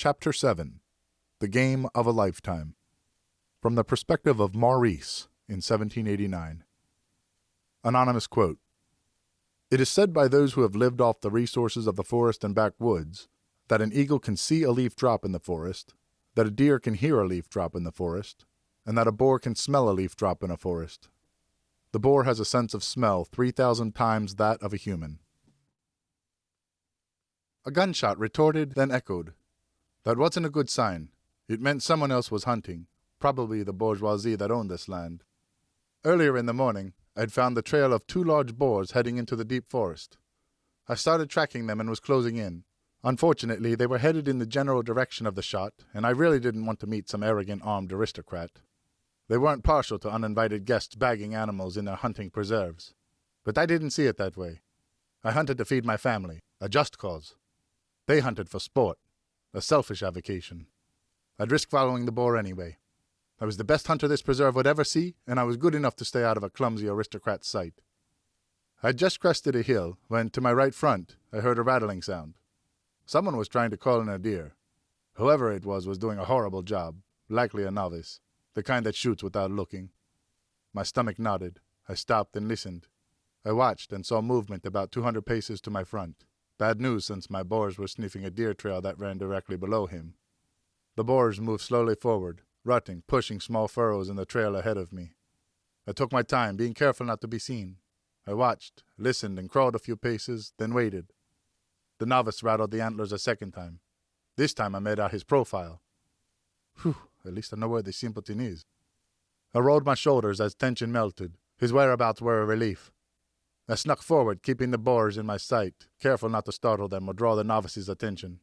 Chapter 7. The Game of a Lifetime. From the perspective of Maurice in 1789. Anonymous quote. It is said by those who have lived off the resources of the forest and backwoods that an eagle can see a leaf drop in the forest, that a deer can hear a leaf drop in the forest, and that a boar can smell a leaf drop in a forest. The boar has a sense of smell 3,000 times that of a human. A gunshot retorted, then echoed. That wasn't a good sign. It meant someone else was hunting, probably the bourgeoisie that owned this land. Earlier in the morning, I'd found the trail of 2 large boars heading into the deep forest. I started tracking them and was closing in. Unfortunately, they were headed in the general direction of the shot, and I really didn't want to meet some arrogant armed aristocrat. They weren't partial to uninvited guests bagging animals in their hunting preserves. But I didn't see it that way. I hunted to feed my family, a just cause. They hunted for sport, a selfish avocation. I'd risk following the boar anyway. I was the best hunter this preserve would ever see, and I was good enough to stay out of a clumsy aristocrat's sight. I'd just crested a hill when, to my right front, I heard a rattling sound. Someone was trying to call in a deer. Whoever it was doing a horrible job, likely a novice, the kind that shoots without looking. My stomach nodded. I stopped and listened. I watched and saw movement about 200 paces to my front. Bad news since my boars were sniffing a deer trail that ran directly below him. The boars moved slowly forward, rutting, pushing small furrows in the trail ahead of me. I took my time, being careful not to be seen. I watched, listened, and crawled a few paces, then waited. The novice rattled the antlers a second time. This time I made out his profile. Whew, at least I know where the simpleton is. I rolled my shoulders as tension melted. His whereabouts were a relief. I snuck forward, keeping the boars in my sight, careful not to startle them or draw the novice's attention.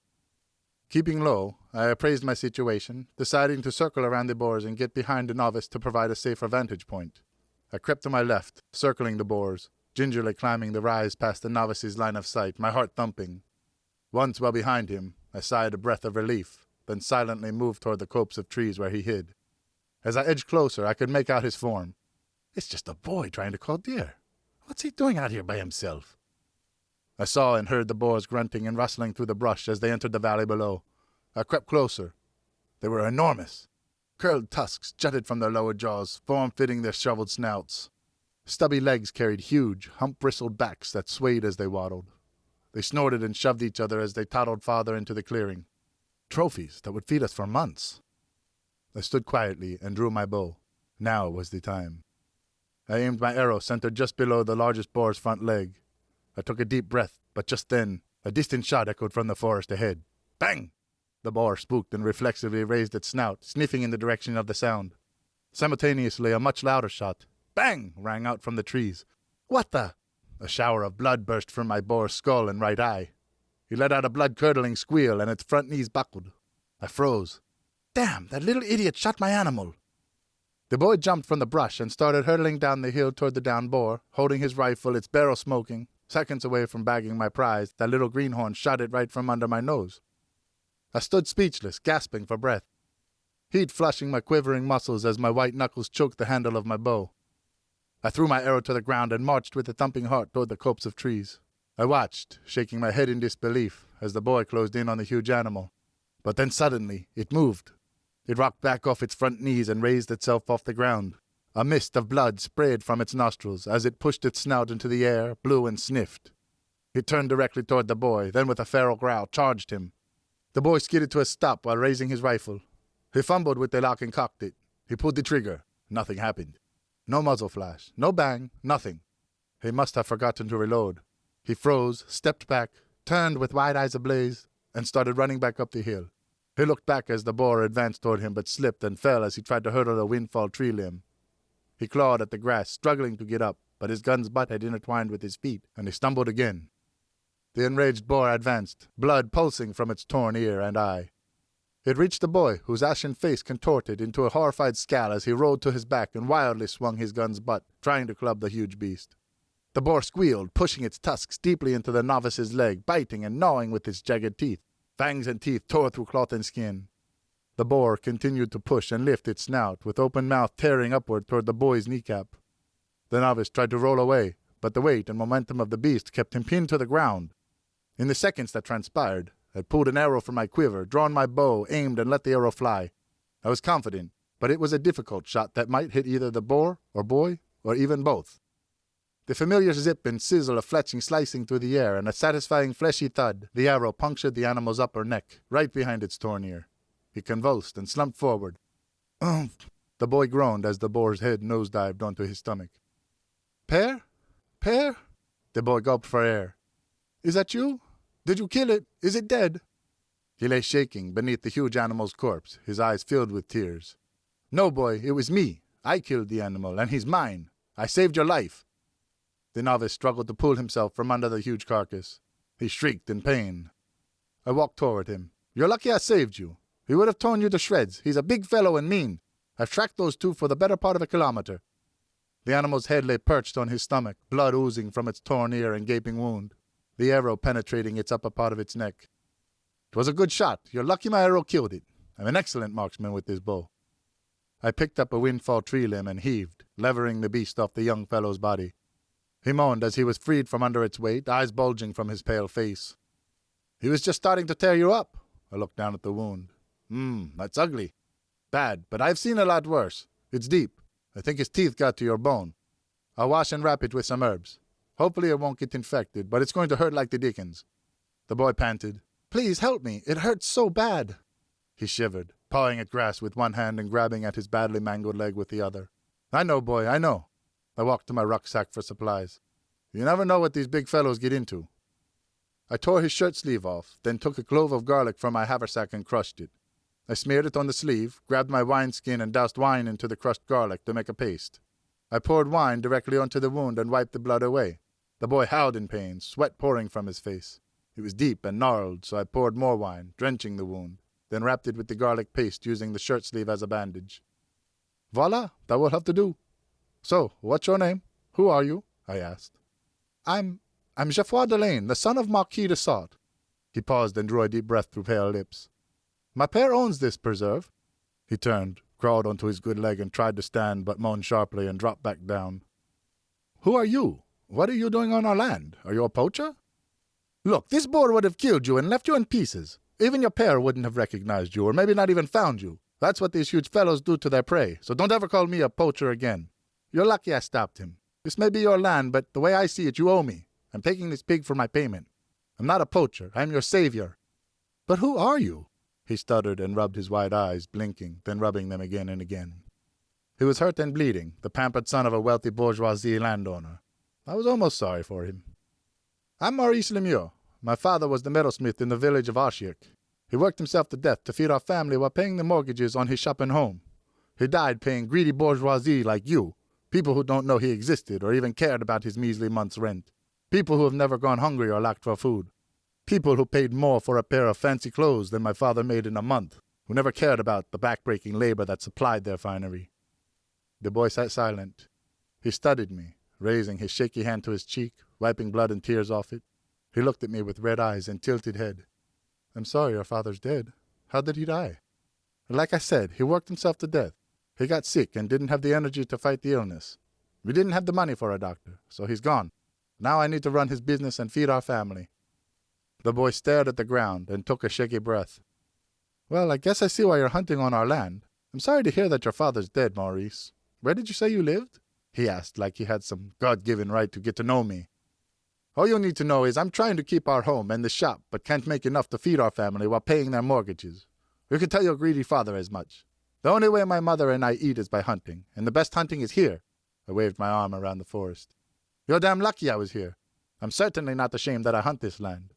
Keeping low, I appraised my situation, deciding to circle around the boars and get behind the novice to provide a safer vantage point. I crept to my left, circling the boars, gingerly climbing the rise past the novice's line of sight, my heart thumping. Once well behind him, I sighed a breath of relief, then silently moved toward the copse of trees where he hid. As I edged closer, I could make out his form. It's just a boy trying to call deer. What's he doing out here by himself? I saw and heard the boars grunting and rustling through the brush as they entered the valley below. I crept closer. They were enormous. Curled tusks jutted from their lower jaws, form-fitting their shoveled snouts. Stubby legs carried huge, hump-bristled backs that swayed as they waddled. They snorted and shoved each other as they toddled farther into the clearing. Trophies that would feed us for months. I stood quietly and drew my bow. Now was the time. I aimed my arrow centered just below the largest boar's front leg. I took a deep breath, but just then, a distant shot echoed from the forest ahead. Bang! The boar spooked and reflexively raised its snout, sniffing in the direction of the sound. Simultaneously, a much louder shot, bang, rang out from the trees. What the? A shower of blood burst from my boar's skull and right eye. He let out a blood-curdling squeal, and its front knees buckled. I froze. Damn, that little idiot shot my animal. The boy jumped from the brush and started hurtling down the hill toward the downed boar, holding his rifle, its barrel smoking. Seconds away from bagging my prize, that little greenhorn shot it right from under my nose. I stood speechless, gasping for breath. Heat flushing my quivering muscles as my white knuckles choked the handle of my bow. I threw my arrow to the ground and marched with a thumping heart toward the copse of trees. I watched, shaking my head in disbelief, as the boy closed in on the huge animal. But then suddenly, it moved. It rocked back off its front knees and raised itself off the ground. A mist of blood sprayed from its nostrils as it pushed its snout into the air, blew and sniffed. It turned directly toward the boy, then with a feral growl, charged him. The boy skidded to a stop while raising his rifle. He fumbled with the lock and cocked it. He pulled the trigger. Nothing happened. No muzzle flash, no bang, nothing. He must have forgotten to reload. He froze, stepped back, turned with wide eyes ablaze, and started running back up the hill. He looked back as the boar advanced toward him but slipped and fell as he tried to hurdle a windfall tree limb. He clawed at the grass, struggling to get up, but his gun's butt had intertwined with his feet, and he stumbled again. The enraged boar advanced, blood pulsing from its torn ear and eye. It reached the boy, whose ashen face contorted into a horrified scowl as he rolled to his back and wildly swung his gun's butt, trying to club the huge beast. The boar squealed, pushing its tusks deeply into the novice's leg, biting and gnawing with its jagged teeth. Fangs and teeth tore through cloth and skin. The boar continued to push and lift its snout, with open mouth tearing upward toward the boy's kneecap. The novice tried to roll away, but the weight and momentum of the beast kept him pinned to the ground. In the seconds that transpired, I pulled an arrow from my quiver, drawn my bow, aimed, and let the arrow fly. I was confident, but it was a difficult shot that might hit either the boar or boy, or even both. The familiar zip and sizzle of fletching slicing through the air, and a satisfying fleshy thud, the arrow punctured the animal's upper neck, right behind its torn ear. He convulsed and slumped forward. "Umph!" The boy groaned as the boar's head nosedived onto his stomach. "Père? Père?" The boy gulped for air. "Is that you? Did you kill it? Is it dead?" He lay shaking beneath the huge animal's corpse, his eyes filled with tears. "No, boy, it was me. I killed the animal, and he's mine. I saved your life." The novice struggled to pull himself from under the huge carcass. He shrieked in pain. I walked toward him. "You're lucky I saved you. He would have torn you to shreds. He's a big fellow and mean. I've tracked those two for the better part of a kilometer." The animal's head lay perched on his stomach, blood oozing from its torn ear and gaping wound, the arrow penetrating its upper part of its neck. "It was a good shot. You're lucky my arrow killed it. I'm an excellent marksman with this bow." I picked up a windfall tree limb and heaved, levering the beast off the young fellow's body. He moaned as he was freed from under its weight, eyes bulging from his pale face. "He was just starting to tear you up." I looked down at the wound. That's ugly. Bad, but I've seen a lot worse. It's deep. I think his teeth got to your bone. I'll wash and wrap it with some herbs. Hopefully it won't get infected, but it's going to hurt like the dickens." The boy panted. "Please help me. It hurts so bad." He shivered, pawing at grass with one hand and grabbing at his badly mangled leg with the other. "I know, boy, I know." I walked to my rucksack for supplies. "You never know what these big fellows get into." I tore his shirt sleeve off, then took a clove of garlic from my haversack and crushed it. I smeared it on the sleeve, grabbed my wineskin and doused wine into the crushed garlic to make a paste. I poured wine directly onto the wound and wiped the blood away. The boy howled in pain, sweat pouring from his face. It was deep and gnarled, so I poured more wine, drenching the wound, then wrapped it with the garlic paste using the shirt sleeve as a bandage. "Voila, that will have to do." "So, what's your name? Who are you?" I asked. I'm Geoffroy Delane, the son of Marquis de Sade." He paused and drew a deep breath through pale lips. "My père owns this preserve." He turned, crawled onto his good leg and tried to stand, but moaned sharply and dropped back down. "Who are you? What are you doing on our land? Are you a poacher?" "Look, this boar would have killed you and left you in pieces. Even your père wouldn't have recognized you, or maybe not even found you. That's what these huge fellows do to their prey, so don't ever call me a poacher again. You're lucky I stopped him. This may be your land, but the way I see it, you owe me. I'm taking this pig for my payment. I'm not a poacher. I'm your savior." "But who are you?" He stuttered and rubbed his wide eyes, blinking, then rubbing them again and again. He was hurt and bleeding, the pampered son of a wealthy bourgeoisie landowner. I was almost sorry for him. "I'm Maurice Lemieux. My father was the metalsmith in the village of Archiac. He worked himself to death to feed our family while paying the mortgages on his shop and home. He died paying greedy bourgeoisie like you, people who don't know he existed or even cared about his measly month's rent, people who have never gone hungry or lacked for food, people who paid more for a pair of fancy clothes than my father made in a month, who never cared about the back-breaking labor that supplied their finery." The boy sat silent. He studied me, raising his shaky hand to his cheek, wiping blood and tears off it. He looked at me with red eyes and tilted head. "I'm sorry your father's dead. How did he die?" "Like I said, he worked himself to death. He got sick and didn't have the energy to fight the illness. We didn't have the money for a doctor, so he's gone. Now I need to run his business and feed our family." The boy stared at the ground and took a shaky breath. "Well, I guess I see why you're hunting on our land. I'm sorry to hear that your father's dead, Maurice. Where did you say you lived?" he asked, like he had some God-given right to get to know me. "All you need to know is I'm trying to keep our home and the shop, but can't make enough to feed our family while paying their mortgages. You can tell your greedy father as much. The only way my mother and I eat is by hunting, and the best hunting is here." I waved my arm around the forest. "You're damn lucky I was here. I'm certainly not ashamed that I hunt this land.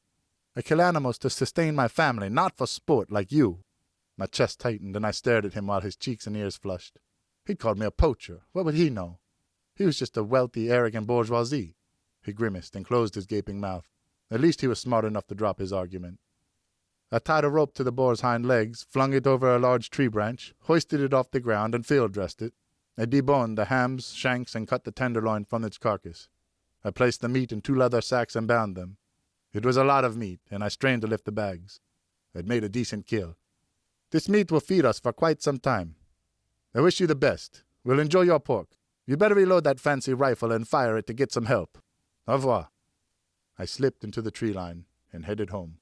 I kill animals to sustain my family, not for sport like you." My chest tightened, and I stared at him while his cheeks and ears flushed. He'd called me a poacher. What would he know? He was just a wealthy, arrogant bourgeoisie. He grimaced and closed his gaping mouth. At least he was smart enough to drop his argument. I tied a rope to the boar's hind legs, flung it over a large tree branch, hoisted it off the ground, and field-dressed it. I deboned the hams, shanks, and cut the tenderloin from its carcass. I placed the meat in 2 leather sacks and bound them. It was a lot of meat, and I strained to lift the bags. I'd made a decent kill. "This meat will feed us for quite some time. I wish you the best. We'll enjoy your pork. You'd better reload that fancy rifle and fire it to get some help. Au revoir." I slipped into the tree line and headed home.